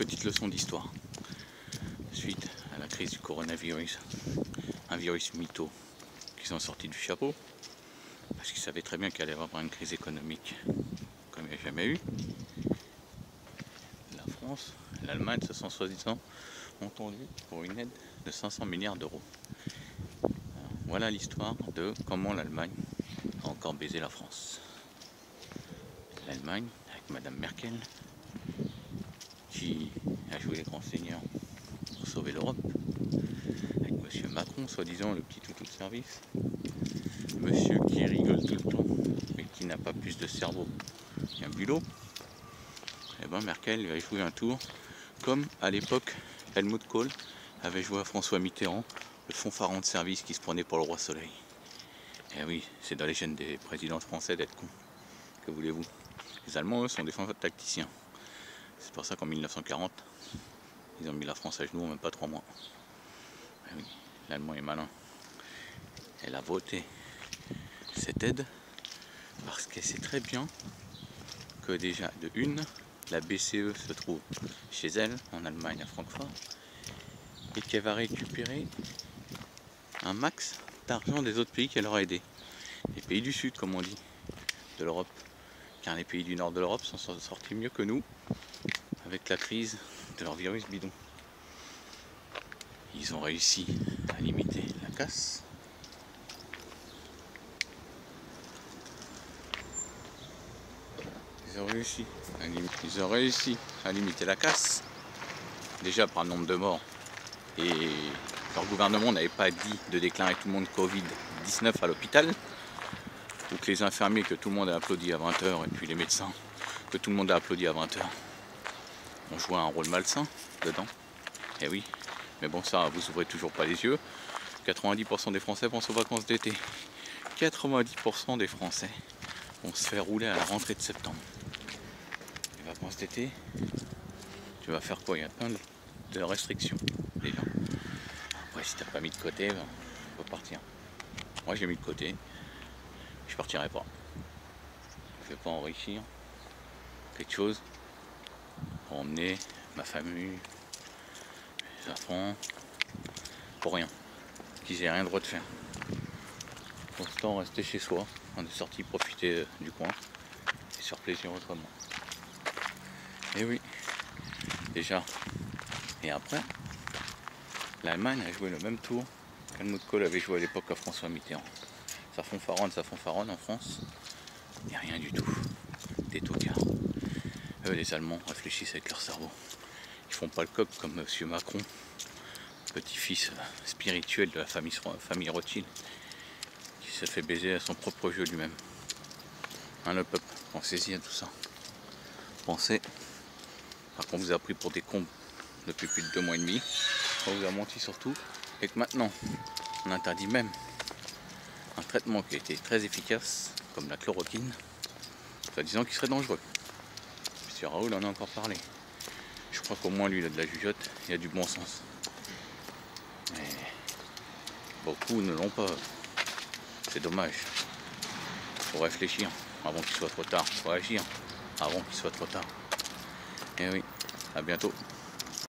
Petite leçon d'histoire. Suite à la crise du coronavirus, un virus mytho qu'ils ont sorti du chapeau, parce qu'ils savaient très bien qu'il allait y avoir une crise économique comme il n'y a jamais eu. La France, l'Allemagne se sont soi-disant entendus pour une aide de 500 milliards d'euros. Voilà l'histoire de comment l'Allemagne a encore baisé la France. L'Allemagne, avec Madame Merkel, qui a joué les grands seigneurs pour sauver l'Europe, avec Monsieur Macron, soi-disant le petit toutou de service, Monsieur qui rigole tout le temps, mais qui n'a pas plus de cerveau qu'un bulot. Et ben Merkel va jouer un tour, comme à l'époque Helmut Kohl avait joué à François Mitterrand, le fanfaron de service qui se prenait pour le roi soleil. Et oui, c'est dans les gènes des présidents français d'être cons. Que voulez-vous? Les Allemands, eux, sont des tacticiens. C'est pour ça qu'en 1940, ils ont mis la France à genoux en même pas 3 mois. Et oui, l'Allemand est malin. Elle a voté cette aide parce qu'elle sait très bien que déjà, de une, la BCE se trouve chez elle, en Allemagne, à Francfort, et qu'elle va récupérer un max d'argent des autres pays qu'elle aura aidés. Les pays du Sud, comme on dit, de l'Europe. Car les pays du Nord de l'Europe sont sortis mieux que nous avec la crise de leur virus bidon. Ils ont réussi à limiter la casse. Ils ont réussi à limiter la casse. Déjà par le nombre de morts. Et leur gouvernement n'avait pas dit de déclarer tout le monde Covid-19 à l'hôpital. Ou que les infirmiers, que tout le monde a applaudi à 20h, et puis les médecins, que tout le monde a applaudi à 20h, ont joué un rôle malsain dedans. Et oui, mais bon, ça, vous ouvrez toujours pas les yeux. 90% des Français pensent aux vacances d'été. 90% des Français vont se faire rouler à la rentrée de septembre. Les vacances d'été, tu vas faire quoi? Il y a plein de restrictions déjà. Après, si t'as pas mis de côté, ben, faut partir. Moi, j'ai mis de côté. Je partirai pas. Je vais pas enrichir quelque chose pour emmener ma famille, mes enfants, pour rien. Qu'ils aient rien le droit de faire. Pour ce temps, rester chez soi. On est sorti profiter du coin et se faire plaisir autrement. Et oui, déjà. Et après, l'Allemagne a joué le même tour qu'Helmut Kohl avait joué à l'époque à François Mitterrand. Ça fanfaronne en France, il n'y a rien du tout. Des tocards. Eux, les Allemands, réfléchissent avec leur cerveau. Ils font pas le coq comme Monsieur Macron, petit-fils spirituel de la famille Rothschild, qui se fait baiser à son propre jeu lui-même. Hein, le peuple, pensez-y à tout ça. Pensez, par contre, vous a pris pour des cons depuis plus de 2 mois et demi. On vous a menti surtout, et que maintenant, on interdit même un traitement qui a été très efficace, comme la chloroquine, soi-disant qu'il serait dangereux. Monsieur Raoul en a encore parlé. Je crois qu'au moins lui, il a de la jugeote, il a du bon sens. Mais beaucoup ne l'ont pas. C'est dommage. Faut réfléchir avant qu'il soit trop tard. Faut agir avant qu'il soit trop tard. Et oui, à bientôt.